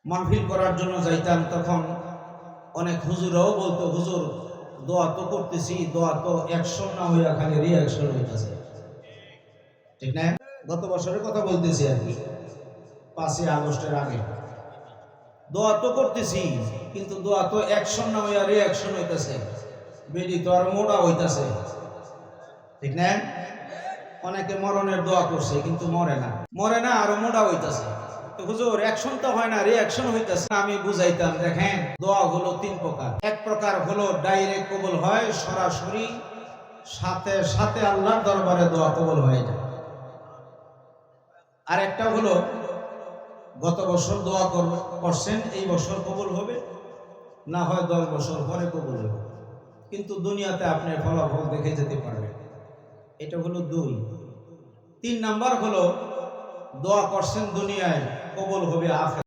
মাহফিল করার জন্য যাইতাম, তখন অনেক হুজুরও বলতো, হুজুর দোয়া তো করতেছি, দোয়া তো অ্যাকশন না হইয়া খালি রিয়াকশন হইতেছে। ঠিক না? গত বছরের কথা বলতেছি আর কি, 5ই আগস্টের আগে। দোয়া তো করতেছি, কিন্তু দোয়া তো অ্যাকশন না হইয়া রিয়াকশন হইতেছে। বেডি তো আর মোটা হইতেছে। ঠিক না? অনেকে মরণের দোয়া করছে কিন্তু মরে না, আরো মোটা হইতেছে। হুজুর অ্যাকশন তো হয় না, রিঅ্যাকশন হইতেছে। আমি বুঝাইতাম, দেখেন দোয়া হলো 3 প্রকার। এক প্রকার হলো ডাইরেক্ট কবুল হয়, সরাসরি সাথে সাথে আল্লাহর দরবারে দোয়া কবুল হয়ে যায়। আর একটা হলো গত বছর দোয়া করছেন, এই বছর কবুল হবে, না হয় 10 বছর পরে কবুল হবে, কিন্তু দুনিয়াতে আপনি ফলাফল দেখে যেতে পারবেন। এটা হলো 2। 3 নাম্বার হলো দোয়া করছেন দুনিয়ায়, কবুল হবে আখিরাতে।